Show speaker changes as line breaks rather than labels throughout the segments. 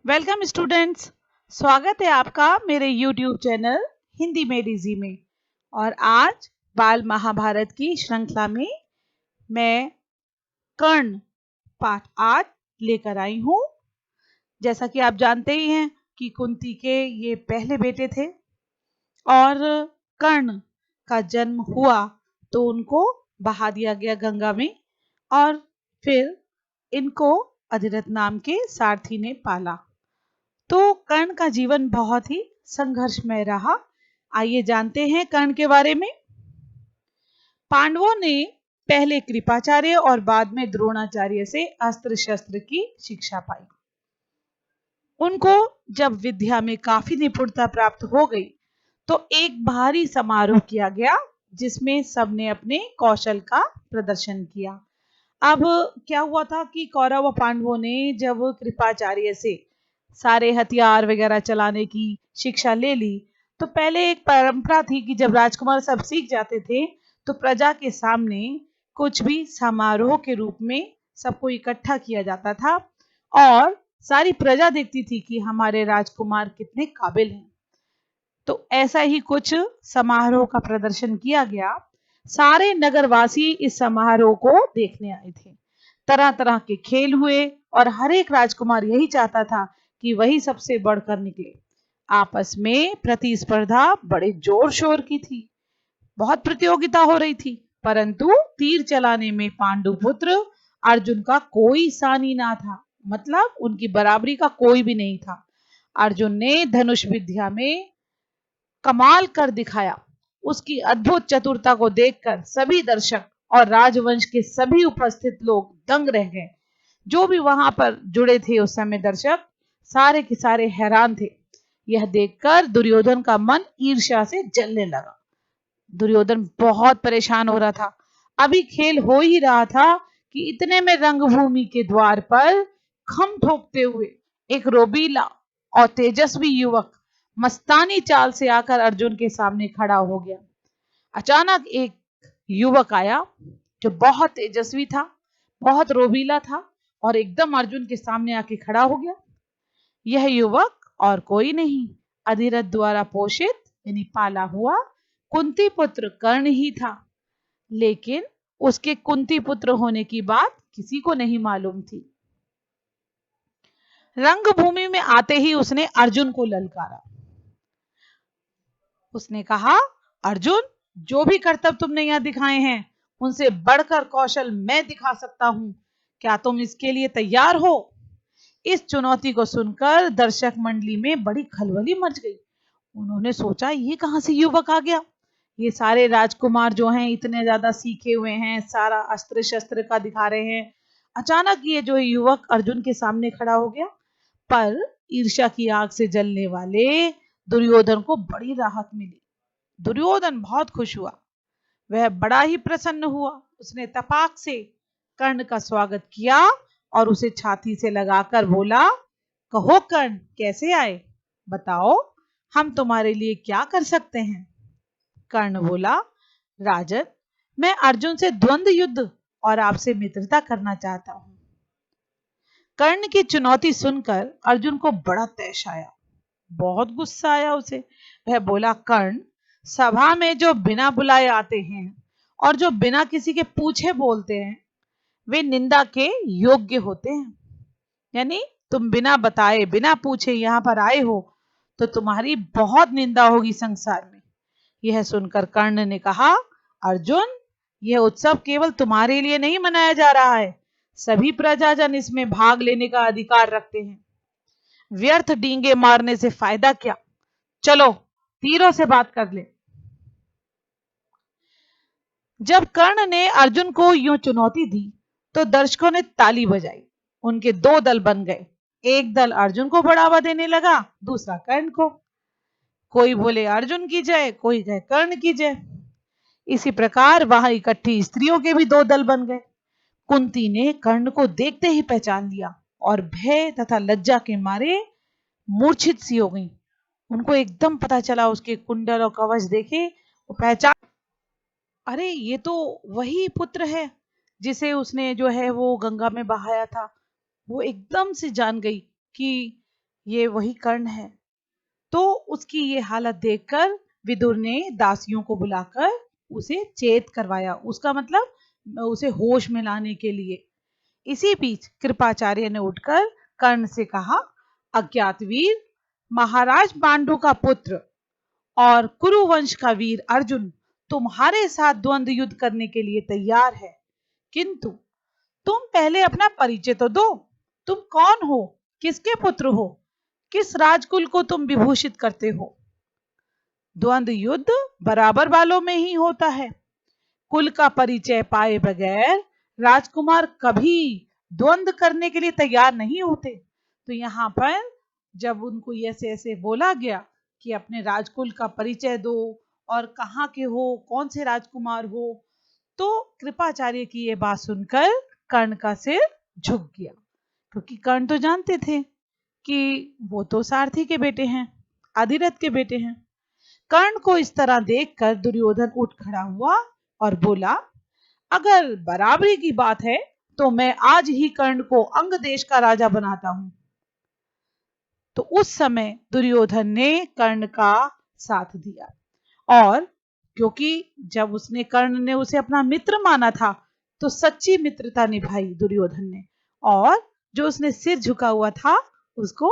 Welcome students. स्वागत है आपका मेरे YouTube चैनल हिंदी में डीजी में। और आज बाल महाभारत की श्रृंखला में मैं कर्ण पाठ 8 लेकर आई हूँ। जैसा कि आप जानते ही हैं कि कुंती के ये पहले बेटे थे और कर्ण का जन्म हुआ तो उनको बहा दिया गया गंगा में और फिर इनको अधिरथ नाम के सारथी ने पाला। तो कर्ण का जीवन बहुत ही संघर्षमय रहा। आइए जानते हैं कर्ण के बारे में। पांडवों ने पहले कृपाचार्य और बाद में द्रोणाचार्य से अस्त्र शस्त्र की शिक्षा पाई। उनको जब विद्या में काफी निपुणता प्राप्त हो गई तो एक भारी समारोह किया गया जिसमें सबने अपने कौशल का प्रदर्शन किया। अब क्या हुआ था कि कौरव व पांडवों ने जब कृपाचार्य से सारे हथियार वगैरह चलाने की शिक्षा ले ली तो पहले एक परंपरा थी कि जब राजकुमार सब सीख जाते थे तो प्रजा के सामने कुछ भी समारोह के रूप में सबको इकट्ठा किया जाता था और सारी प्रजा देखती थी कि हमारे राजकुमार कितने काबिल हैं। तो ऐसा ही कुछ समारोह का प्रदर्शन किया गया। सारे नगरवासी इस समारोह को देखने आए थे। तरह तरह के खेल हुए और हर एक राजकुमार यही चाहता था कि वही सबसे बढ़कर निकले। आपस में प्रतिस्पर्धा बड़े जोर शोर की थी। बहुत प्रतियोगिता हो रही थी, परंतु तीर चलाने में पांडुपुत्र अर्जुन का कोई सानी ना था। मतलब उनकी बराबरी का कोई भी नहीं था। अर्जुन ने धनुष विद्या में कमाल कर दिखाया। उसकी अद्भुत चतुरता को देखकर सभी दर्शक और राजवंश के सभी उपस्थित लोग दंग रह गए। जो भी वहां पर जुड़े थे उस समय दर्शक सारे के सारे हैरान थे। यह देखकर दुर्योधन का मन ईर्ष्या से जलने लगा। दुर्योधन बहुत परेशान हो रहा था। अभी खेल हो ही रहा था कि इतने में रंगभूमि के द्वार पर खम ठोकते हुए एक रोबीला और तेजस्वी युवक मस्तानी चाल से आकर अर्जुन के सामने खड़ा हो गया। अचानक एक युवक आया जो बहुत तेजस्वी था, बहुत रोबीला था और एकदम अर्जुन के सामने आके खड़ा हो गया। यह युवक और कोई नहीं, अधिरथ द्वारा पोषित यानी पाला हुआ कुंती पुत्र कर्ण ही था। लेकिन उसके कुंती पुत्र होने की बात किसी को नहीं मालूम थी। रंगभूमि में आते ही उसने अर्जुन को ललकारा। उसने कहा, अर्जुन, जो भी करतब तुमने यहां दिखाए हैं उनसे बढ़कर कौशल मैं दिखा सकता हूं। क्या तुम इसके लिए तैयार हो? इस चुनौती को सुनकर दर्शक मंडली में बड़ी खलबली मच गई। उन्होंने सोचा, ये कहां से युवक आ गया? ये सारे राजकुमार जो हैं इतने ज्यादा सीखे हुए हैं, सारा अस्त्र शस्त्र का दिखा रहे हैं, अचानक ये जो युवक अर्जुन के सामने खड़ा हो गया। पर ईर्ष्या की आग से जलने वाले दुर्योधन को बड़ी राहत मिली। दुर्योधन बहुत खुश हुआ। वह बड़ा ही प्रसन्न हुआ। उसने तपाक से कर्ण का स्वागत किया और उसे छाती से लगाकर बोला, कहो कर्ण, कैसे आए? बताओ, हम तुम्हारे लिए क्या कर सकते हैं? कर्ण बोला, राजन, मैं अर्जुन से द्वंद्व युद्ध और आपसे मित्रता करना चाहता हूं। कर्ण की चुनौती सुनकर अर्जुन को बड़ा तैश आया, बहुत गुस्सा आया उसे। वह बोला, कर्ण, सभा में जो बिना बुलाए आते हैं और जो बिना किसी के पूछे बोलते हैं वे निंदा के योग्य होते हैं। यानी तुम बिना बताए बिना पूछे यहां पर आए हो तो तुम्हारी बहुत निंदा होगी संसार में। यह सुनकर कर्ण ने कहा, अर्जुन, यह उत्सव केवल तुम्हारे लिए नहीं मनाया जा रहा है। सभी प्रजाजन इसमें भाग लेने का अधिकार रखते हैं। व्यर्थ डींगे मारने से फायदा क्या? चलो तीरों से बात कर ले। जब कर्ण ने अर्जुन को यूं चुनौती दी तो दर्शकों ने ताली बजाई। उनके दो दल बन गए। एक दल अर्जुन को बढ़ावा देने लगा, दूसरा कर्ण को। कोई बोले अर्जुन की जय, कोई कहे कर्ण की जय। इसी प्रकार वहां इकट्ठी स्त्रियों के भी दो दल बन गए। कुंती ने कर्ण को देखते ही पहचान लिया और भय तथा लज्जा के मारे मूर्छित सी हो गई। उनको एकदम पता चला, उसके कुंडल और कवच देखे वो पहचान, अरे ये तो वही पुत्र है जिसे उसने जो है वो गंगा में बहाया था। वो एकदम से जान गई कि ये वही कर्ण है। तो उसकी ये हालत देखकर विदुर ने दासियों को बुलाकर उसे चेत करवाया, उसका मतलब उसे होश में लाने के लिए। इसी बीच कृपाचार्य ने उठकर कर्ण से कहा, अज्ञातवीर, महाराज पांडु का पुत्र और कुरुवंश का वीर अर्जुन तुम्हारे साथ द्वंद्व युद्ध करने के लिए तैयार है, किंतु तुम पहले अपना परिचय तो दो। तुम कौन हो, किसके पुत्र हो, किस राजकुल को तुम विभूषित करते हो? द्वंद्व युद्ध बराबर वालों में ही होता है। कुल का परिचय पाए बगैर राजकुमार कभी द्वंद्व करने के लिए तैयार नहीं होते। तो यहाँ पर जब उनको ऐसे ऐसे बोला गया कि अपने राजकुल का परिचय दो और कहाँ के हो, कौन से राजकुमार हो, तो कृपाचार्य की ये बात सुनकर कर्ण का सिर झुक गया, क्योंकि कर्ण तो जानते थे कि वो तो सारथी के बेटे हैं, अधिरथ के बेटे हैं। कर्ण को इस तरह देखकर दुर्योधन उठ खड़ा हुआ और बोला, अगर बराबरी की बात है तो मैं आज ही कर्ण को अंग देश का राजा बनाता हूं। तो उस समय दुर्योधन ने कर्ण का साथ दिया, और क्योंकि जब उसने कर्ण ने उसे अपना मित्र माना था तो सच्ची मित्रता निभाई दुर्योधन ने, और जो उसने सिर झुका हुआ था उसको,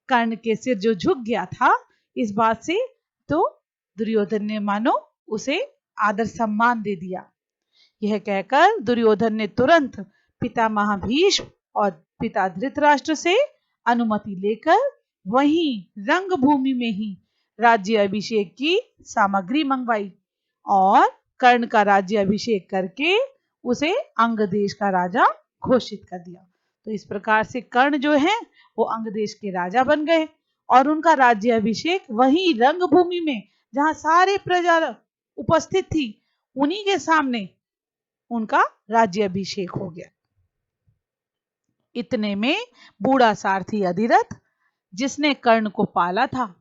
कर्ण के सिर जो झुक गया था इस बात से, तो दुर्योधन ने मानो उसे आदर सम्मान दे दिया। यह कहकर दुर्योधन ने तुरंत पितामह भीष्म और पिता धृतराष्ट्र से अनुमति लेकर वहीं रंगभूमि में ही राज्य अभिषेक की सामग्री मंगवाई और कर्ण का राज्य अभिषेक करके उसे अंग देश का राजा घोषित कर दिया। तो इस प्रकार से कर्ण जो है वो अंग देश के राजा बन गए और उनका राज्य अभिषेक वहीं रंगभूमि में, जहां सारे प्रजा उपस्थित थी, उन्हीं के सामने उनका राज्य अभिषेक हो गया। इतने में बूढ़ा सारथी अधिरथ, जिसने कर्ण को पाला था,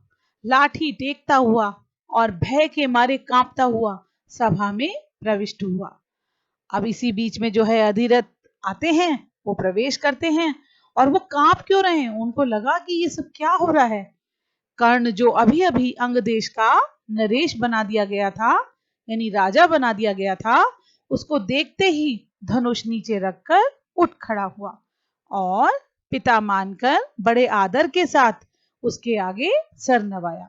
लाठी टेकता हुआ और भय के मारे कांपता हुआ सभा में प्रविष्ट हुआ। अब इसी बीच में जो है अधिरथ आते हैं, वो प्रवेश करते हैं, और वो कांप क्यों रहे हैं? उनको लगा कि ये सब क्या हो रहा है। कर्ण जो अभी अभी अंग देश का नरेश बना दिया गया था, यानी राजा बना दिया गया था, उसको देखते ही धनुष नीचे रखकर उठ खड़ा हुआ और पिता मानकर बड़े आदर के साथ उसके आगे सर नवाया।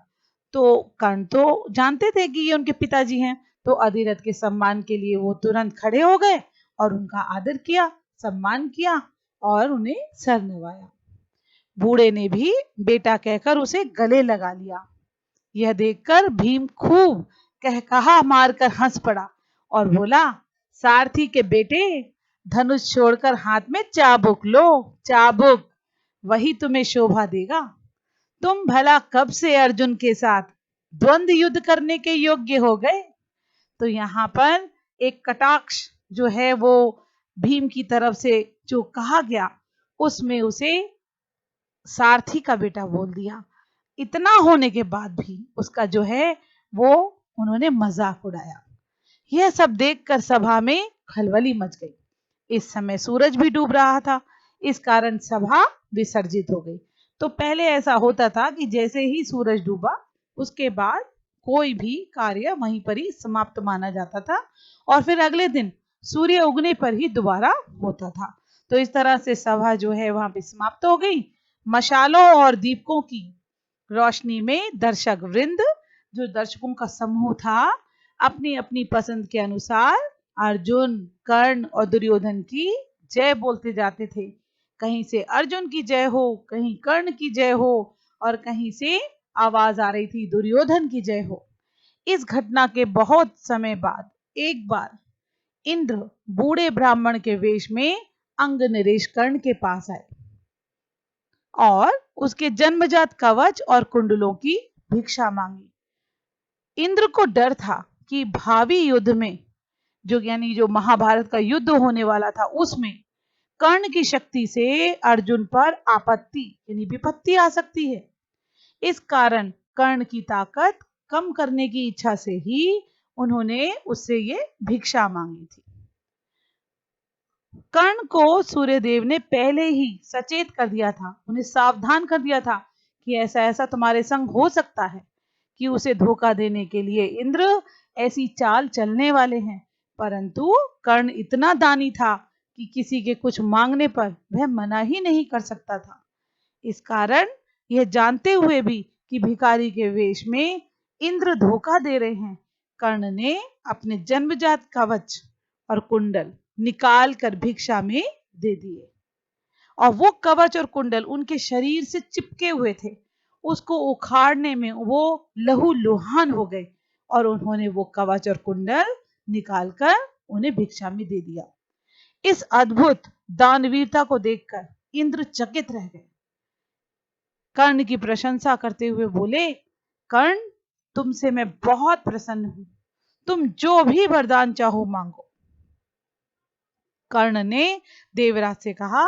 तो कर्ण तो जानते थे कि ये उनके पिताजी हैं, तो अधिरथ के सम्मान के लिए वो तुरंत खड़े हो गए और उनका आदर किया, सम्मान किया और उन्हें सर नवाया। बूढ़े ने भी बेटा कहकर उसे गले लगा लिया। यह देखकर भीम खूब कहकहा मारकर हंस पड़ा और बोला, सारथी के बेटे, धनुष छोड़कर हाथ में चाबुक लो, चाबुक, वही तुम्हें शोभा देगा। तुम भला कब से अर्जुन के साथ द्वंद्व युद्ध करने के योग्य हो गए? तो यहाँ पर एक कटाक्ष जो है वो भीम की तरफ से जो कहा गया, उसमें उसे सारथी का बेटा बोल दिया। इतना होने के बाद भी उसका जो है वो उन्होंने मजाक उड़ाया। यह सब देखकर सभा में खलबली मच गई। इस समय सूरज भी डूब रहा था, इस कारण सभा विसर्जित हो गई। तो पहले ऐसा होता था कि जैसे ही सूरज डूबा उसके बाद कोई भी कार्य वहीं पर ही समाप्त माना जाता था और फिर अगले दिन सूर्य उगने पर ही दोबारा होता था। तो इस तरह से सभा जो है वहां पे समाप्त हो गई। मशालों और दीपकों की रोशनी में दर्शक वृंद, जो दर्शकों का समूह था, अपनी अपनी पसंद के अनुसार अर्जुन, कर्ण और दुर्योधन की जय बोलते जाते थे। कहीं से अर्जुन की जय हो, कहीं कर्ण की जय हो और कहीं से आवाज आ रही थी दुर्योधन की जय हो। इस घटना के बहुत समय बाद एक बार इंद्र बूढ़े ब्राह्मण के वेश में अंग नरेश कर्ण के पास आए और उसके जन्मजात कवच और कुंडलों की भिक्षा मांगी। इंद्र को डर था कि भावी युद्ध में जो महाभारत का युद्ध होने वाला था उसमें कर्ण की शक्ति से अर्जुन पर आपत्ति यानी विपत्ति आ सकती है। इस कारण कर्ण की ताकत कम करने की इच्छा से ही उन्होंने उससे ये भिक्षा मांगी थी। कर्ण को सूर्यदेव ने पहले ही सचेत कर दिया था, उन्हें सावधान कर दिया था कि ऐसा ऐसा तुम्हारे संग हो सकता है कि उसे धोखा देने के लिए इंद्र ऐसी चाल चलने वाले हैं। परंतु कर्ण इतना दानी था कि किसी के कुछ मांगने पर वह मना ही नहीं कर सकता था। इस कारण यह जानते हुए भी कि भिखारी के वेश में इंद्र धोखा दे रहे हैं, कर्ण ने अपने जन्मजात कवच और कुंडल निकाल कर भिक्षा में दे दिए। और वो कवच और कुंडल उनके शरीर से चिपके हुए थे। उसको उखाड़ने में वो लहूलुहान हो गए और उन्होंने वो कवच और कुंडल निकालकर उन्हें भिक्षा में दे दिया। इस अद्भुत दानवीरता को देखकर इंद्र चकित रह गए। कर्ण की प्रशंसा करते हुए बोले, कर्ण, तुमसे मैं बहुत प्रसन्न हूं। तुम जो भी वरदान चाहो मांगो। कर्ण ने देवराज से कहा,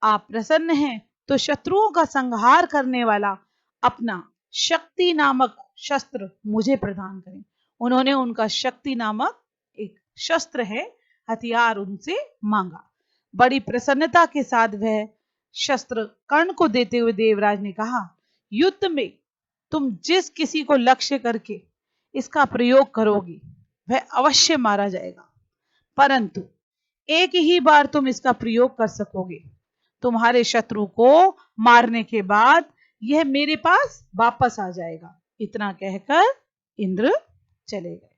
आप प्रसन्न हैं तो शत्रुओं का संहार करने वाला अपना शक्ति नामक शस्त्र मुझे प्रदान करें। उन्होंने उनका शक्ति नामक एक शस्त्र है, हथियार उनसे मांगा। बड़ी प्रसन्नता के साथ वह शस्त्र कर्ण को देते हुए देवराज ने कहा, युद्ध में तुम जिस किसी को लक्ष्य करके इसका प्रयोग करोगी वह अवश्य मारा जाएगा, परंतु एक ही बार तुम इसका प्रयोग कर सकोगे। तुम्हारे शत्रु को मारने के बाद यह मेरे पास वापस आ जाएगा। इतना कहकर इंद्र चले गए।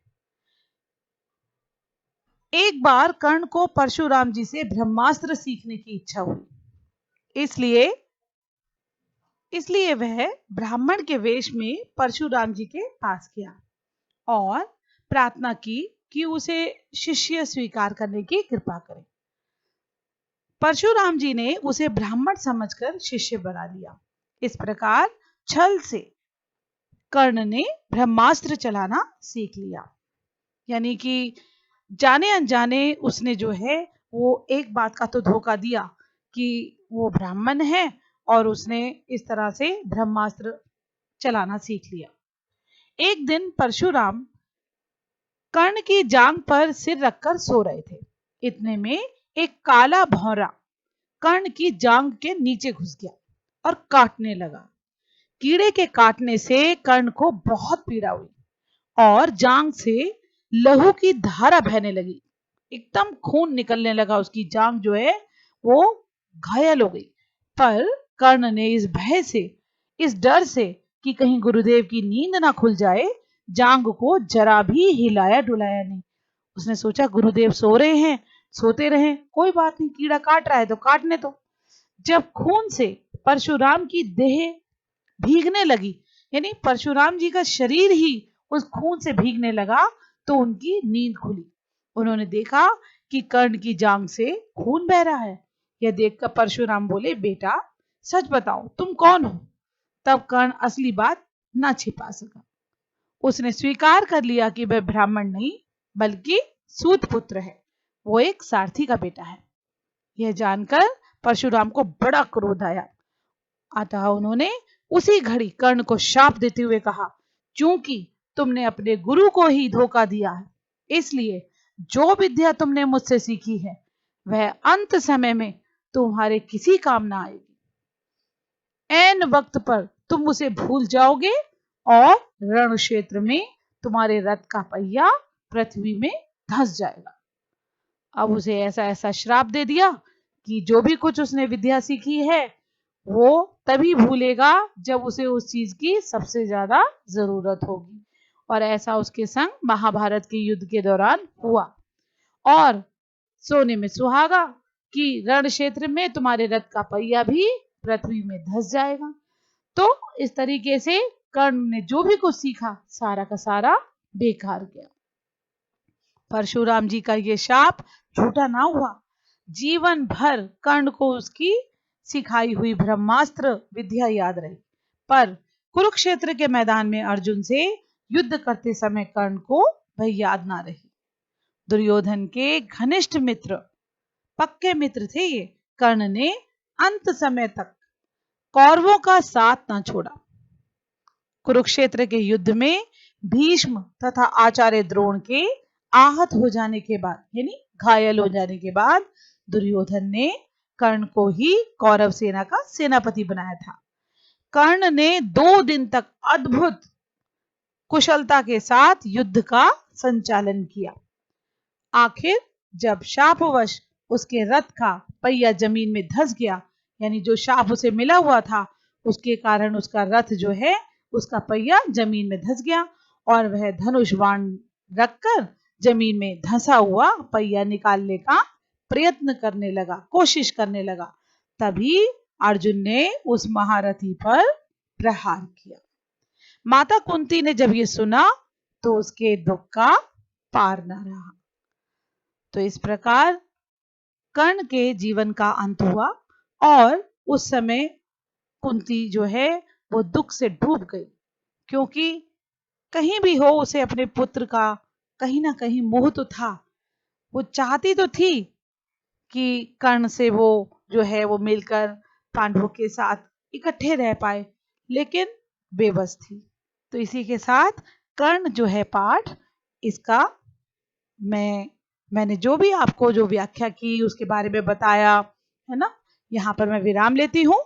एक बार कर्ण को परशुराम जी से ब्रह्मास्त्र सीखने की इच्छा हुई। इसलिए वह ब्राह्मण के वेश में परशुराम जी के पास गया और प्रार्थना की कि उसे शिष्य स्वीकार करने की कृपा करें। परशुराम जी ने उसे ब्राह्मण समझकर शिष्य बना लिया। इस प्रकार छल से कर्ण ने ब्रह्मास्त्र चलाना सीख लिया। यानी कि जाने अनजाने उसने जो है वो एक बात का तो धोखा दिया कि वो ब्राह्मण है और उसने इस तरह से ब्रह्मास्त्र चलाना सीख लिया। एक दिन परशुराम कर्ण की जांघ पर सिर रखकर सो रहे थे। इतने में एक काला भौरा कर्ण की जांघ के नीचे घुस गया और काटने लगा। कीड़े के काटने से कर्ण को बहुत पीड़ा हुई और जांघ से लहू की धारा बहने लगी। एकदम खून निकलने लगा। उसकी जांघ जो है वो घायल हो गई। पर कर्ण ने इस भय से, इस डर से कि कहीं गुरुदेव की नींद ना खुल जाए, जांघ को जरा भी हिलाया डुलाया नहीं। उसने सोचा गुरुदेव सो रहे हैं, सोते रहे, कोई बात नहीं, कीड़ा काट रहा है तो काटने दो। जब खून से परशुराम की देह भीगने लगी, यानी परशुराम जी का शरीर ही उस खून से भीगने लगा, तो उनकी नींद खुली। उन्होंने देखा कि कर्ण की जांघ से खून बह रहा है। यह देखकर परशुराम बोले, बेटा सच बताओ तुम कौन हो? तब कर्ण असली बात ना छिपा सका। उसने स्वीकार कर लिया कि वह ब्राह्मण नहीं बल्कि सूत पुत्र है, वो एक सारथी का बेटा है। यह जानकर परशुराम को बड़ा क्रोध आया। अतः उन्होंने उसी घड़ी कर्ण को शाप देते हुए कहा, चूंकि तुमने अपने गुरु को ही धोखा दिया है, इसलिए जो विद्या तुमने मुझसे सीखी है वह अंत समय में तुम्हारे किसी काम ना आएगी। ऐन वक्त पर तुम उसे भूल जाओगे और रण क्षेत्र में तुम्हारे रथ का पहिया पृथ्वी में धंस जाएगा। अब उसे ऐसा ऐसा श्राप दे दिया कि जो भी कुछ उसने विद्या सीखी है वो तभी भूलेगा जब उसे उस चीज की सबसे ज्यादा जरूरत होगी। और ऐसा उसके संग महाभारत के युद्ध के दौरान हुआ। और सोने में सुहागा कि रण क्षेत्र में तुम्हारे रथ का पहिया भी पृथ्वी में धंस जाएगा। तो इस तरीके से कर्ण ने जो भी कुछ सीखा सारा का सारा बेकार गया। परशुराम जी का ये शाप झूठा ना हुआ। जीवन भर कर्ण को उसकी सिखाई हुई ब्रह्मास्त्र विद्या याद रही। पर कुरुक्षेत्र के मैदान में अर्जुन से युद्ध करते समय कर्ण को वह याद ना रही। दुर्योधन के घनिष्ठ मित्र, पक्के मित्र थे ये। कर्ण ने अंत समय तक कौरवों का साथ ना छोड़ा। कुरुक्षेत्र के युद्ध में भीष्म तथा आचार्य द्रोण के आहत हो जाने के बाद, यानी घायल हो जाने के बाद, दुर्योधन ने कर्ण को ही कौरव सेना का सेनापति बनाया था। कर्ण ने 2 दिन तक अद्भुत कुशलता के साथ युद्ध का संचालन किया। आखिर जब शापवश उसके रथ का पहिया जमीन में धंस गया, यानी जो शाप उसे मिला हुआ था उसके कारण उसका रथ जो है उसका पहिया जमीन में धंस गया और वह धनुष बाण रखकर जमीन में धंसा हुआ पहिया निकालने का प्रयत्न करने लगा, कोशिश करने लगा। तभी अर्जुन ने उस महारथी पर प्रहार किया। माता कुंती ने जब ये सुना तो उसके दुख का पार न रहा। तो इस प्रकार कर्ण के जीवन का अंत हुआ और उस समय कुंती जो है वो दुख से डूब गई, क्योंकि कहीं भी हो उसे अपने पुत्र का कहीं ना कहीं मोह तो था। वो चाहती तो थी कि कर्ण से वो जो है वो मिलकर पांडवों के साथ इकट्ठे रह पाए, लेकिन बेबस थी। तो इसी के साथ कर्ण जो है पाठ इसका मैंने जो भी आपको जो व्याख्या की उसके बारे में बताया है ना, यहाँ पर मैं विराम लेती हूँ।